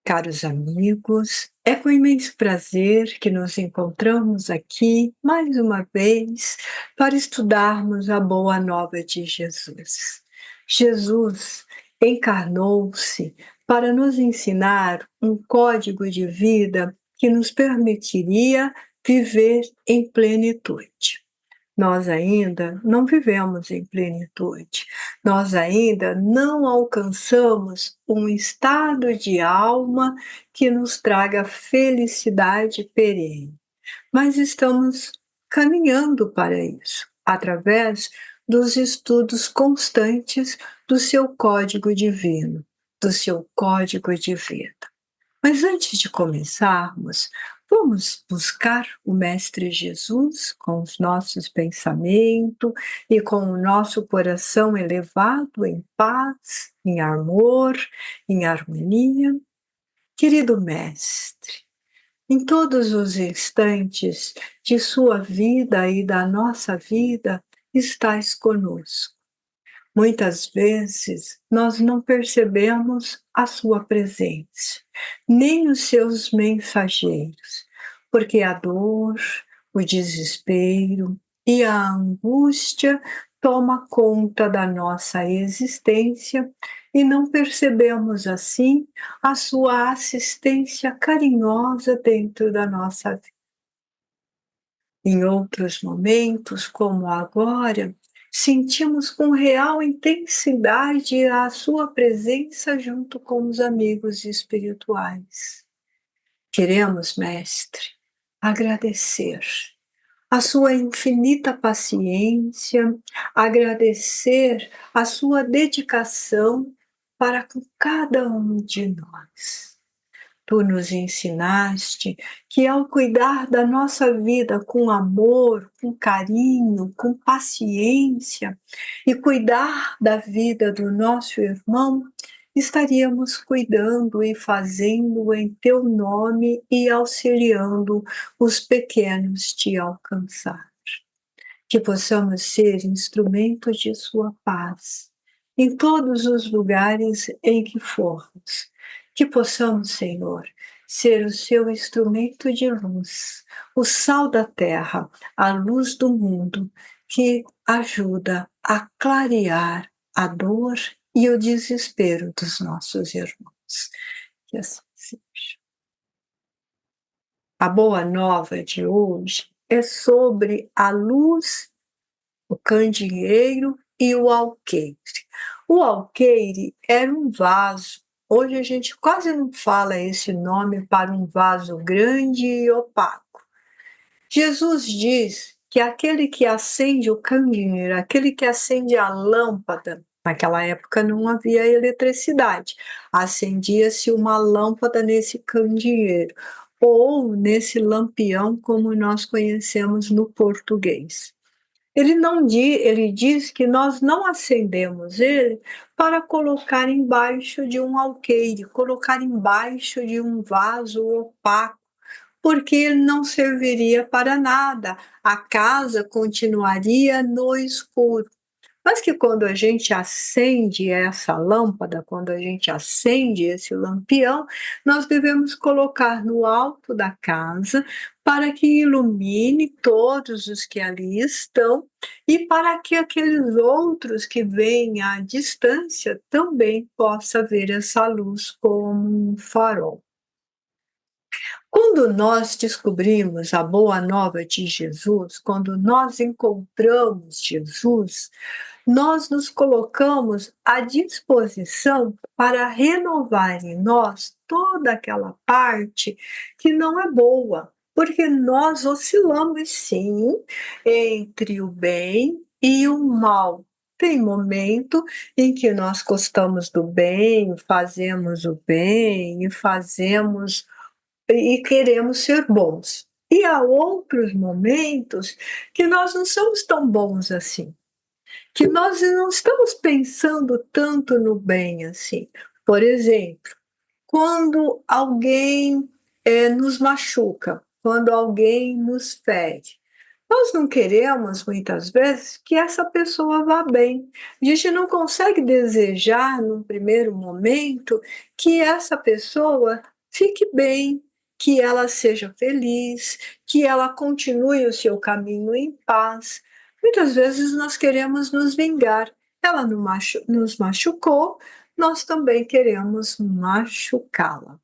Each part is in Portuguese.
Caros amigos, é com imenso prazer que nos encontramos aqui mais uma vez para estudarmos a boa nova de Jesus. Jesus encarnou-se para nos ensinar um código de vida que nos permitiria viver em plenitude. Nós ainda não vivemos em plenitude, nós ainda não alcançamos um estado de alma que nos traga felicidade perene, mas estamos caminhando para isso, através dos estudos constantes do seu código divino, do seu código de vida. Mas antes de começarmos, vamos buscar o Mestre Jesus com os nossos pensamentos e com o nosso coração elevado em paz, em amor, em harmonia. Querido Mestre, em todos os instantes de sua vida e da nossa vida, estais conosco. Muitas vezes nós não percebemos a sua presença, nem os seus mensageiros, porque a dor, o desespero e a angústia toma conta da nossa existência e não percebemos assim a sua assistência carinhosa dentro da nossa vida. Em outros momentos, como agora, sentimos com real intensidade a sua presença junto com os amigos espirituais. Queremos, Mestre, agradecer a sua infinita paciência, agradecer a sua dedicação para com cada um de nós. Tu nos ensinaste que ao cuidar da nossa vida com amor, com carinho, com paciência e cuidar da vida do nosso irmão, estaríamos cuidando e fazendo em teu nome e auxiliando os pequenos te alcançar. Que possamos ser instrumentos de sua paz em todos os lugares em que formos. Que possamos, Senhor, ser o seu instrumento de luz, o sal da terra, a luz do mundo, que ajuda a clarear a dor e o desespero dos nossos irmãos. Que assim seja. A boa nova de hoje é sobre a luz, o candeeiro e o alqueire. O alqueire era um vaso. Hoje a gente quase não fala esse nome para um vaso grande e opaco. Jesus diz que aquele que acende o candeeiro, aquele que acende a lâmpada, naquela época não havia eletricidade, acendia-se uma lâmpada nesse candeeiro, ou nesse lampião, como nós conhecemos no português. Ele diz que nós não acendemos ele para colocar embaixo de um alqueire, colocar embaixo de um vaso opaco, porque ele não serviria para nada, a casa continuaria no escuro. Mas que quando a gente acende essa lâmpada, quando a gente acende esse lampião, nós devemos colocar no alto da casa para que ilumine todos os que ali estão e para que aqueles outros que vêm à distância também possam ver essa luz como um farol. Quando nós descobrimos a boa nova de Jesus, quando nós encontramos Jesus, nós nos colocamos à disposição para renovar em nós toda aquela parte que não é boa, porque nós oscilamos sim entre o bem e o mal. Tem momento em que nós gostamos do bem, fazemos o bem e queremos ser bons. E há outros momentos que nós não somos tão bons assim, que nós não estamos pensando tanto no bem assim. Por exemplo, quando alguém nos machuca, quando alguém nos fere, nós não queremos, muitas vezes, que essa pessoa vá bem. A gente não consegue desejar, num primeiro momento, que essa pessoa fique bem, que ela seja feliz, que ela continue o seu caminho em paz. Muitas vezes nós queremos nos vingar. Ela nos machucou, nós também queremos machucá-la.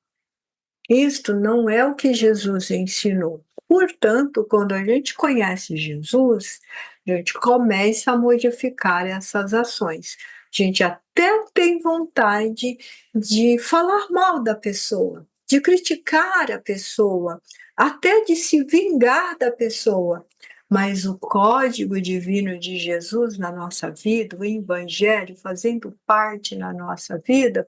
Isto não é o que Jesus ensinou. Portanto, quando a gente conhece Jesus, a gente começa a modificar essas ações. A gente até tem vontade de falar mal da pessoa, de criticar a pessoa, até de se vingar da pessoa. Mas o código divino de Jesus na nossa vida, o Evangelho fazendo parte na nossa vida,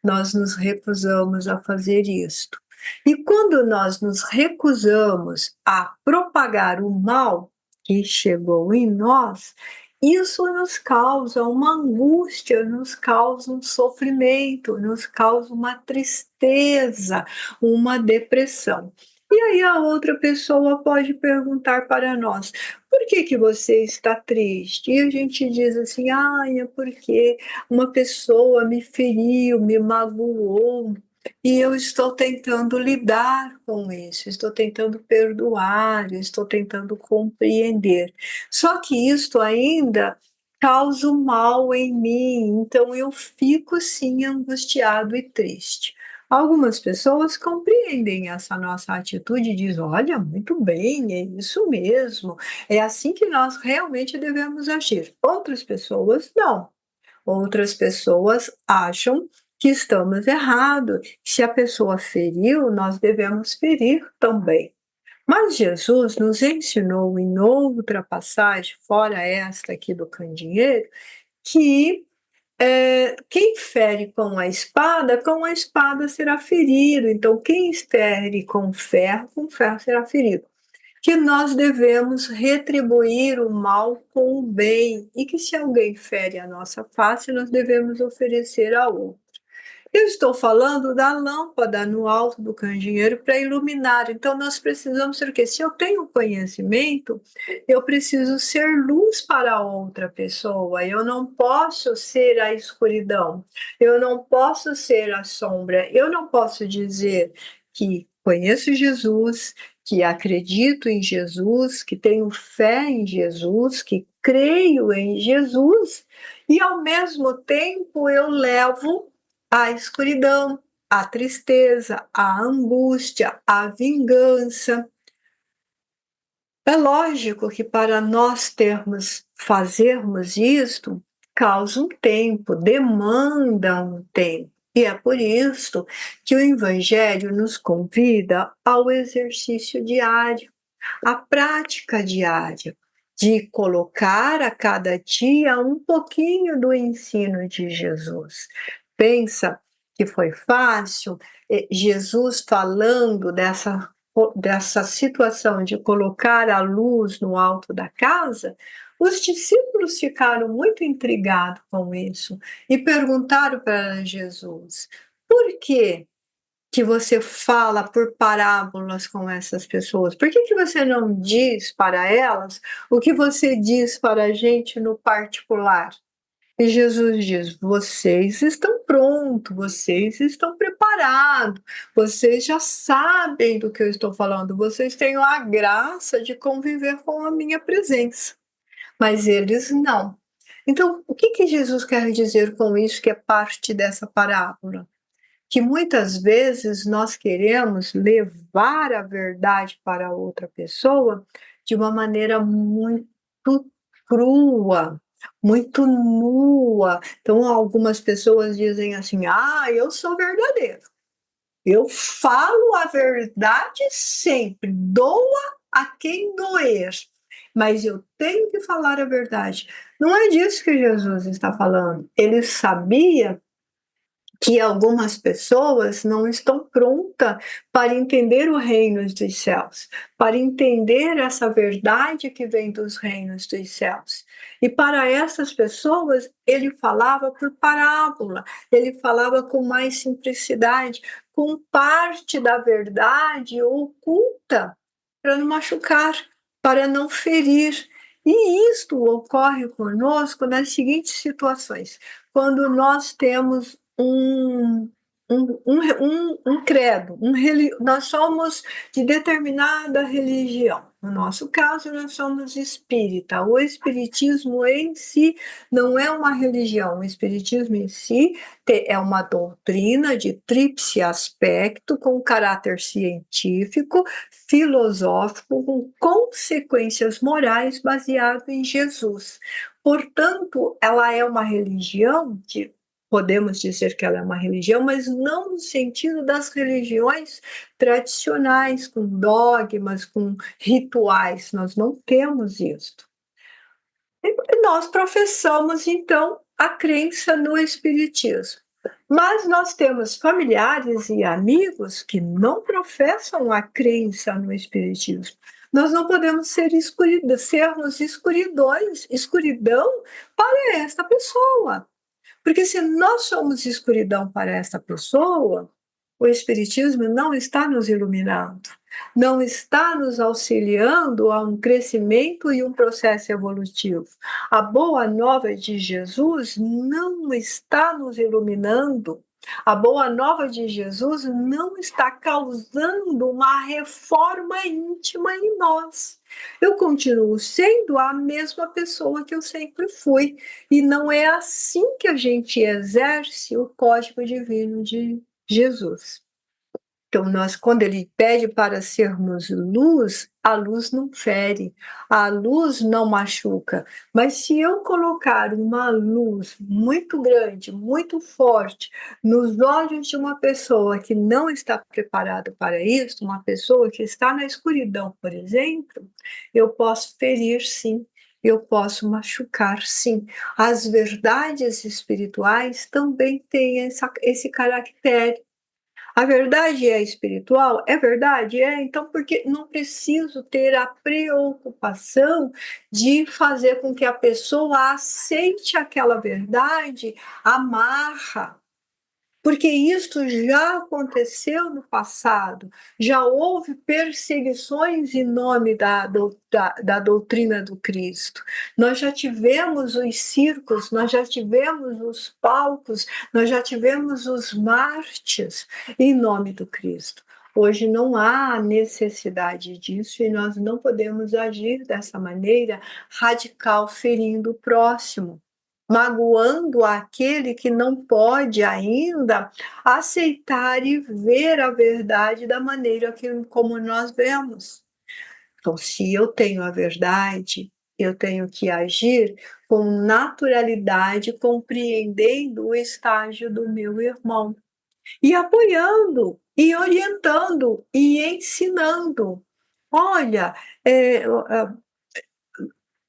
nós nos recusamos a fazer isto. E quando nós nos recusamos a propagar o mal que chegou em nós, isso nos causa uma angústia, nos causa um sofrimento, nos causa uma tristeza, uma depressão. E aí a outra pessoa pode perguntar para nós: por que que você está triste? E a gente diz assim: ai, é porque uma pessoa me feriu, me magoou, e eu estou tentando lidar com isso, estou tentando perdoar, estou tentando compreender. Só que isto ainda causa um mal em mim, então eu fico sim angustiado e triste. Algumas pessoas compreendem essa nossa atitude e dizem: olha, muito bem, é isso mesmo, é assim que nós realmente devemos agir. Outras pessoas não. Outras pessoas acham que estamos errados. Se a pessoa feriu, nós devemos ferir também. Mas Jesus nos ensinou em outra passagem, fora esta aqui do candeeiro, que quem fere com a espada será ferido. Então, quem fere com o ferro será ferido. Que nós devemos retribuir o mal com o bem, e que se alguém fere a nossa face, nós devemos oferecer a outro. Eu estou falando da lâmpada no alto do candeeiro para iluminar. Então, nós precisamos ser o quê? Se eu tenho conhecimento, eu preciso ser luz para outra pessoa. Eu não posso ser a escuridão. Eu não posso ser a sombra. Eu não posso dizer que conheço Jesus, que acredito em Jesus, que tenho fé em Jesus, que creio em Jesus, e ao mesmo tempo eu levo a escuridão, a tristeza, a angústia, a vingança. É lógico que para nós fazermos isto, causa um tempo, demanda um tempo. E é por isso que o Evangelho nos convida ao exercício diário, à prática diária, de colocar a cada dia um pouquinho do ensino de Jesus. Pensa que foi fácil, Jesus falando dessa situação de colocar a luz no alto da casa. Os discípulos ficaram muito intrigados com isso e perguntaram para Jesus: por que que você fala por parábolas com essas pessoas? Por que que você não diz para elas o que você diz para a gente no particular? E Jesus diz: vocês estão prontos, vocês estão preparados, vocês já sabem do que eu estou falando, vocês têm a graça de conviver com a minha presença, mas eles não. Então, o que que Jesus quer dizer com isso, que é parte dessa parábola? Que muitas vezes nós queremos levar a verdade para outra pessoa de uma maneira muito crua, muito nua. Então, algumas pessoas dizem assim: ah, eu sou verdadeiro, eu falo a verdade sempre, doa a quem doer, mas eu tenho que falar a verdade. Não é disso que Jesus está falando. Ele sabia que algumas pessoas não estão prontas para entender o reino dos céus, para entender essa verdade que vem dos reinos dos céus. E para essas pessoas, ele falava por parábola, ele falava com mais simplicidade, com parte da verdade oculta, para não machucar, para não ferir. E isto ocorre conosco nas seguintes situações: quando nós temos um credo, nós somos de determinada religião. No nosso caso, nós somos espírita. O espiritismo em si não é uma religião. O espiritismo em si é uma doutrina de tríplice aspecto, com caráter científico, filosófico, com consequências morais baseado em Jesus. Portanto, ela é uma religião que podemos dizer que ela é uma religião, mas não no sentido das religiões tradicionais, com dogmas, com rituais. Nós não temos isso. E nós professamos, então, a crença no Espiritismo. Mas nós temos familiares e amigos que não professam a crença no Espiritismo. Nós não podemos sermos escuridão para esta pessoa. Porque se nós somos escuridão para essa pessoa, o Espiritismo não está nos iluminando, não está nos auxiliando a um crescimento e um processo evolutivo. A boa nova de Jesus não está nos iluminando. A boa nova de Jesus não está causando uma reforma íntima em nós. Eu continuo sendo a mesma pessoa que eu sempre fui. E não é assim que a gente exerce o código divino de Jesus. Então, quando ele pede para sermos luz, a luz não fere, a luz não machuca. Mas se eu colocar uma luz muito grande, muito forte, nos olhos de uma pessoa que não está preparada para isso, uma pessoa que está na escuridão, por exemplo, eu posso ferir, sim. Eu posso machucar, sim. As verdades espirituais também têm esse caractere. A verdade é espiritual? É verdade? É. Então, porque não preciso ter a preocupação de fazer com que a pessoa aceite aquela verdade amarra, porque isso já aconteceu no passado, já houve perseguições em nome da doutrina do Cristo. Nós já tivemos os circos, nós já tivemos os palcos, nós já tivemos os mártires em nome do Cristo. Hoje não há necessidade disso e nós não podemos agir dessa maneira radical, ferindo o próximo, magoando aquele que não pode ainda aceitar e ver a verdade da maneira como nós vemos. Então, se eu tenho a verdade, eu tenho que agir com naturalidade, compreendendo o estágio do meu irmão e apoiando, e orientando, e ensinando. Olha,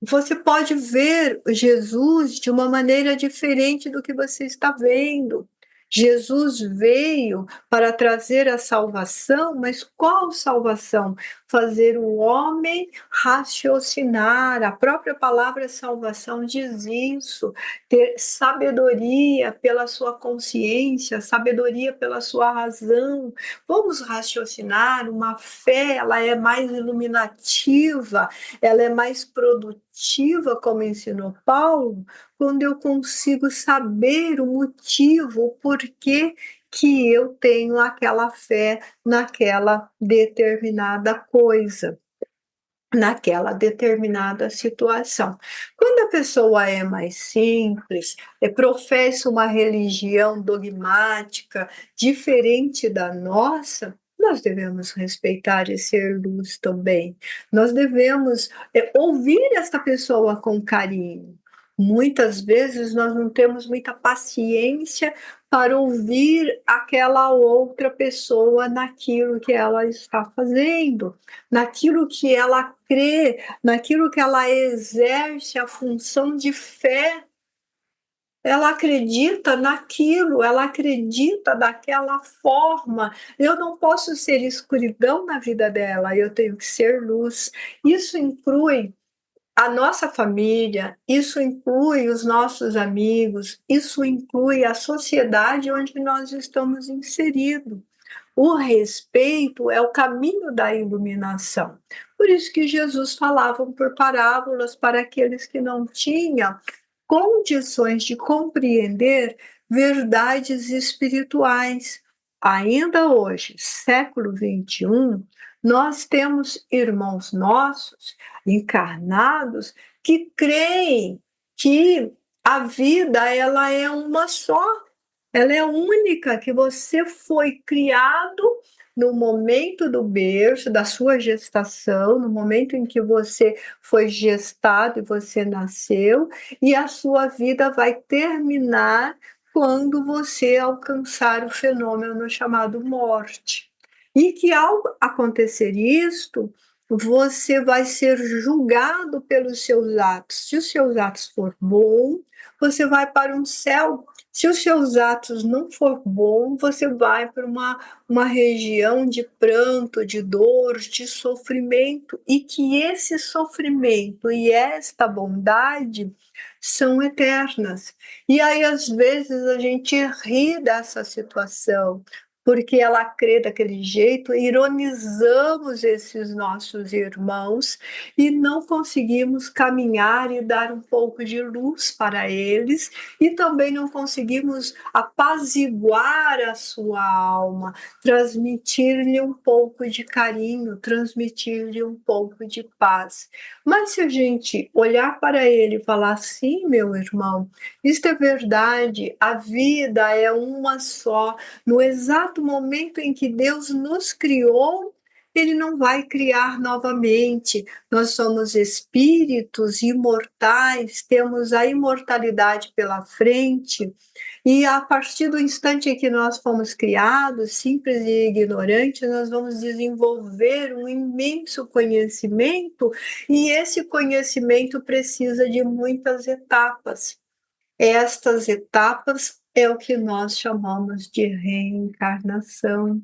você pode ver Jesus de uma maneira diferente do que você está vendo. Jesus veio para trazer a salvação, mas qual salvação? Fazer o homem raciocinar. A própria palavra salvação diz isso. Ter sabedoria pela sua consciência, sabedoria pela sua razão. Vamos raciocinar. Uma fé, ela é mais iluminativa, ela é mais produtiva, como ensinou Paulo, quando eu consigo saber o motivo, o porquê que eu tenho aquela fé naquela determinada coisa, naquela determinada situação. Quando a pessoa é mais simples, professa uma religião dogmática diferente da nossa, nós devemos respeitar e ser luz também. Nós devemos ouvir esta pessoa com carinho. Muitas vezes nós não temos muita paciência para ouvir aquela outra pessoa naquilo que ela está fazendo, naquilo que ela crê, naquilo que ela exerce a função de fé. Ela acredita naquilo, ela acredita daquela forma. Eu não posso ser escuridão na vida dela, eu tenho que ser luz. Isso inclui a nossa família, isso inclui os nossos amigos, isso inclui a sociedade onde nós estamos inseridos. O respeito é o caminho da iluminação. Por isso que Jesus falava por parábolas para aqueles que não tinham condições de compreender verdades espirituais. ainda hoje, século XXI, nós temos irmãos nossos encarnados que creem que a vida ela é uma só, ela é única, que você foi criado no momento do berço, da sua gestação, no momento em que você foi gestado e você nasceu, e a sua vida vai terminar quando você alcançar o fenômeno chamado morte. E que ao acontecer isto, você vai ser julgado pelos seus atos. Se os seus atos for bom, você vai para um céu. Se os seus atos não for bom, você vai para uma região de pranto, de dor, de sofrimento, e que esse sofrimento e esta bondade são eternas. E aí, às vezes, a gente ri dessa situação, porque ela crê daquele jeito, ironizamos esses nossos irmãos e não conseguimos caminhar e dar um pouco de luz para eles, e também não conseguimos apaziguar a sua alma, transmitir-lhe um pouco de carinho, transmitir-lhe um pouco de paz. Mas se a gente olhar para ele e falar assim, meu irmão, isto é verdade, a vida é uma só, no exato momento em que Deus nos criou, ele não vai criar novamente. Nós somos espíritos imortais, temos a imortalidade pela frente, e a partir do instante em que nós fomos criados, simples e ignorantes, nós vamos desenvolver um imenso conhecimento, e esse conhecimento precisa de muitas etapas. Estas etapas é o que nós chamamos de reencarnação.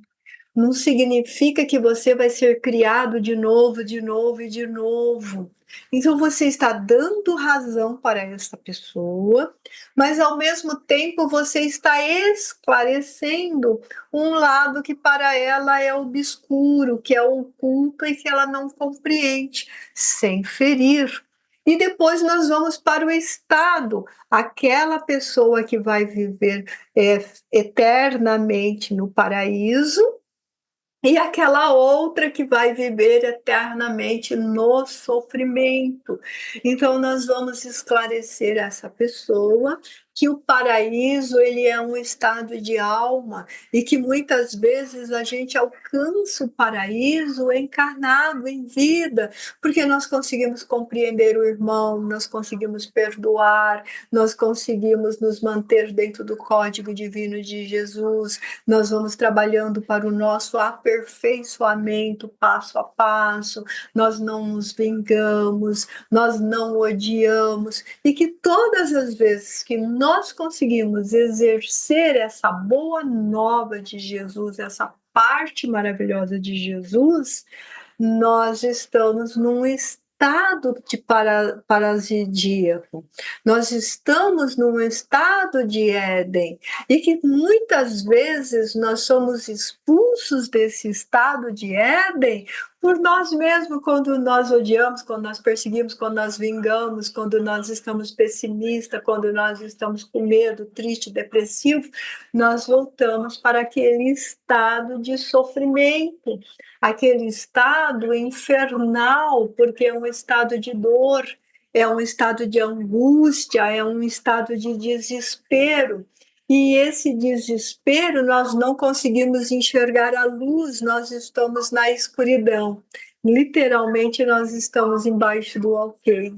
Não significa que você vai ser criado de novo, de novo e de novo. Então você está dando razão para essa pessoa, mas ao mesmo tempo você está esclarecendo um lado que para ela é obscuro, que é oculto e que ela não compreende, sem ferir. E depois nós vamos para o estado, aquela pessoa que vai viver eternamente no paraíso, e aquela outra que vai viver eternamente no sofrimento. Então nós vamos esclarecer essa pessoa que o paraíso ele é um estado de alma, e que muitas vezes a gente alcança o paraíso encarnado em vida, porque nós conseguimos compreender o irmão, nós conseguimos perdoar, nós conseguimos nos manter dentro do código divino de Jesus, nós vamos trabalhando para o nosso aperfeiçoamento passo a passo, nós não nos vingamos, nós não odiamos, e que todas as vezes que nós conseguimos exercer essa boa nova de Jesus, essa parte maravilhosa de Jesus, nós estamos num estado de parasíaco, nós estamos num estado de Éden, e que muitas vezes nós somos expulsos desse estado de Éden por nós mesmos, quando nós odiamos, quando nós perseguimos, quando nós vingamos, quando nós estamos pessimistas, quando nós estamos com medo, triste, depressivo, nós voltamos para aquele estado de sofrimento, aquele estado infernal, porque é um estado de dor, é um estado de angústia, é um estado de desespero. E esse desespero, nós não conseguimos enxergar a luz, nós estamos na escuridão. Literalmente, nós estamos embaixo do alqueire.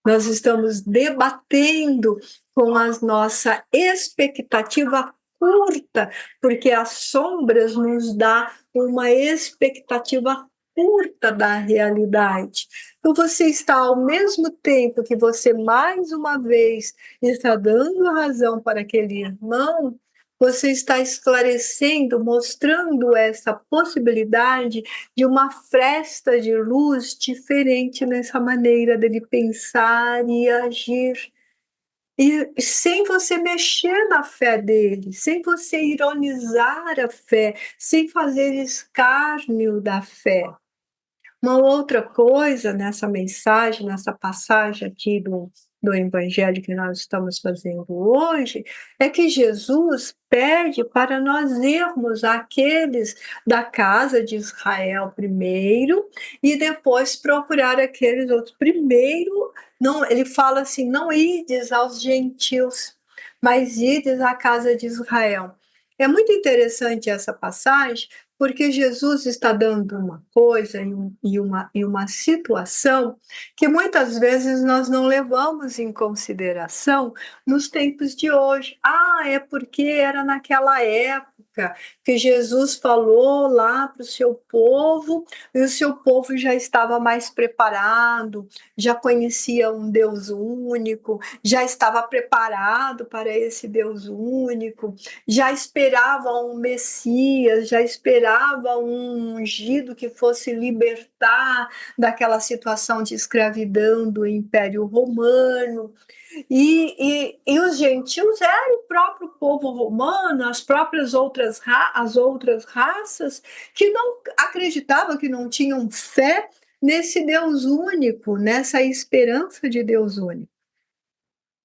Nós estamos debatendo com a nossa expectativa curta, porque as sombras nos dão uma expectativa curta da realidade. Então você está, ao mesmo tempo que você mais uma vez está dando razão para aquele irmão, você está esclarecendo, mostrando essa possibilidade de uma fresta de luz diferente nessa maneira dele pensar e agir. E sem você mexer na fé dele, sem você ironizar a fé, sem fazer escárnio da fé. Uma outra coisa nessa mensagem, nessa passagem aqui do evangelho que nós estamos fazendo hoje, é que Jesus pede para nós irmos àqueles da casa de Israel primeiro e depois procurar aqueles outros. Primeiro, não, ele fala assim: não ides aos gentios, mas ides à casa de Israel. É muito interessante essa passagem, porque Jesus está dando uma coisa e uma situação que muitas vezes nós não levamos em consideração nos tempos de hoje. Ah, é porque era naquela época que Jesus falou lá para o seu povo e o seu povo já estava mais preparado, já conhecia um Deus único, já estava preparado para esse Deus único, já esperava um Messias, já esperava um ungido que fosse libertar daquela situação de escravidão do Império Romano. E os gentios eram o próprio povo romano, as próprias as outras raças, que não acreditavam, que não tinham fé nesse Deus único, nessa esperança de Deus único.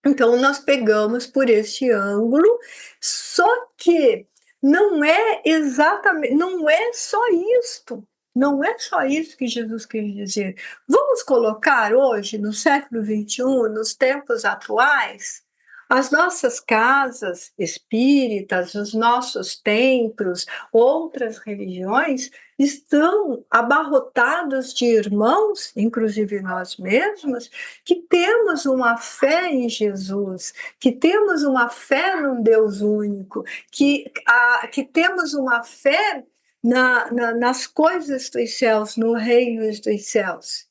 Então, nós pegamos por este ângulo, só que não é exatamente, não é só isto. Não é só isso que Jesus quis dizer. Vamos colocar hoje, no século XXI, nos tempos atuais, as nossas casas espíritas, os nossos templos, outras religiões, estão abarrotados de irmãos, inclusive nós mesmos, que temos uma fé em Jesus, que temos uma fé num Deus único, que temos uma fé nas coisas dos céus, no reino dos céus.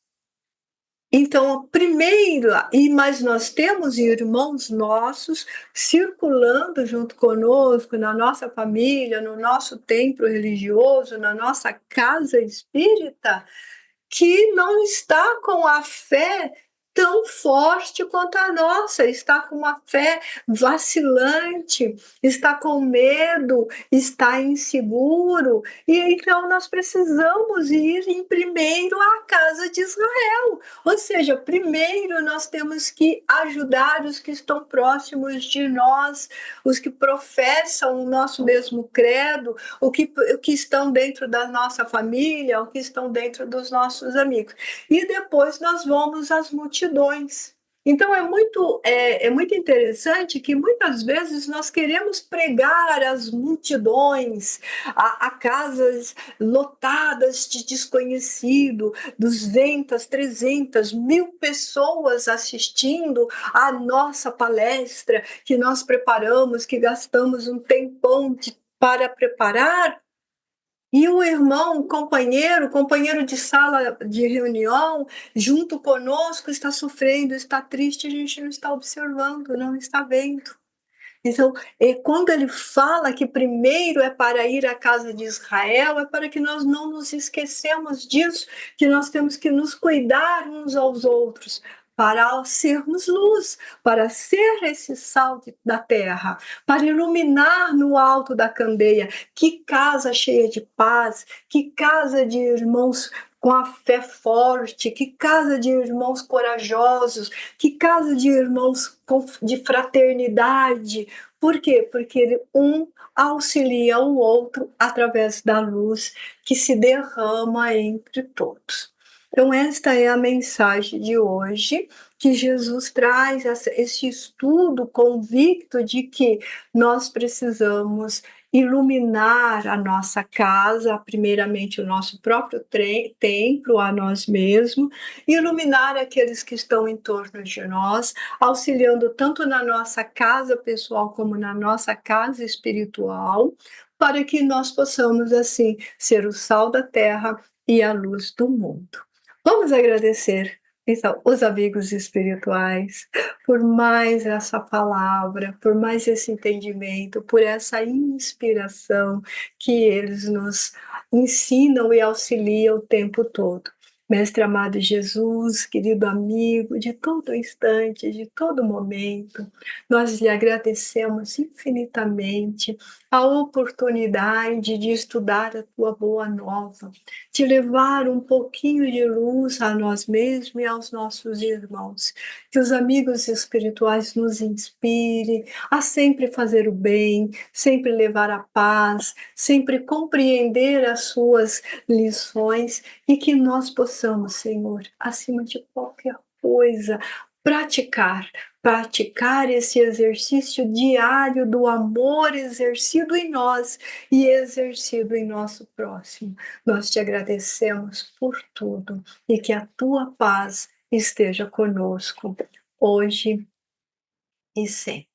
Então, primeiro, mas nós temos irmãos nossos circulando junto conosco, na nossa família, no nosso templo religioso, na nossa casa espírita, que não está com a fé tão forte quanto a nossa, está com uma fé vacilante, está com medo, está inseguro, e então nós precisamos ir em primeiro à casa de Israel, ou seja, primeiro nós temos que ajudar os que estão próximos de nós, os que professam o nosso mesmo credo, o que estão dentro da nossa família, o que estão dentro dos nossos amigos. E depois nós vamos às multidões. Então é muito interessante que muitas vezes nós queremos pregar às multidões, a casas lotadas de desconhecido, 200, 300, 1000 pessoas assistindo à nossa palestra que nós preparamos, que gastamos um tempão para preparar. E o irmão, companheiro de sala de reunião, junto conosco, está sofrendo, está triste, a gente não está observando, não está vendo. Então, quando ele fala que primeiro é para ir à casa de Israel, é para que nós não nos esquecemos disso, que nós temos que nos cuidar uns aos outros, para sermos luz, para ser esse sal da terra, para iluminar no alto da candeia. Que casa cheia de paz, que casa de irmãos com a fé forte, que casa de irmãos corajosos, que casa de irmãos de fraternidade. Por quê? Porque um auxilia o outro através da luz que se derrama entre todos. Então, esta é a mensagem de hoje, que Jesus traz esse estudo convicto de que nós precisamos iluminar a nossa casa, primeiramente o nosso próprio templo, a nós mesmos, iluminar aqueles que estão em torno de nós, auxiliando tanto na nossa casa pessoal como na nossa casa espiritual, para que nós possamos, assim, ser o sal da terra e a luz do mundo. Vamos agradecer, então, os amigos espirituais por mais essa palavra, por mais esse entendimento, por essa inspiração que eles nos ensinam e auxiliam o tempo todo. Mestre amado Jesus, querido amigo, de todo instante, de todo momento, nós lhe agradecemos infinitamente a oportunidade de estudar a tua boa nova, de levar um pouquinho de luz a nós mesmos e aos nossos irmãos. Que os amigos espirituais nos inspirem a sempre fazer o bem, sempre levar a paz, sempre compreender as suas lições e que nós possamos, Senhor, acima de qualquer coisa, praticar esse exercício diário do amor exercido em nós e exercido em nosso próximo. Nós te agradecemos por tudo e que a tua paz esteja conosco hoje e sempre.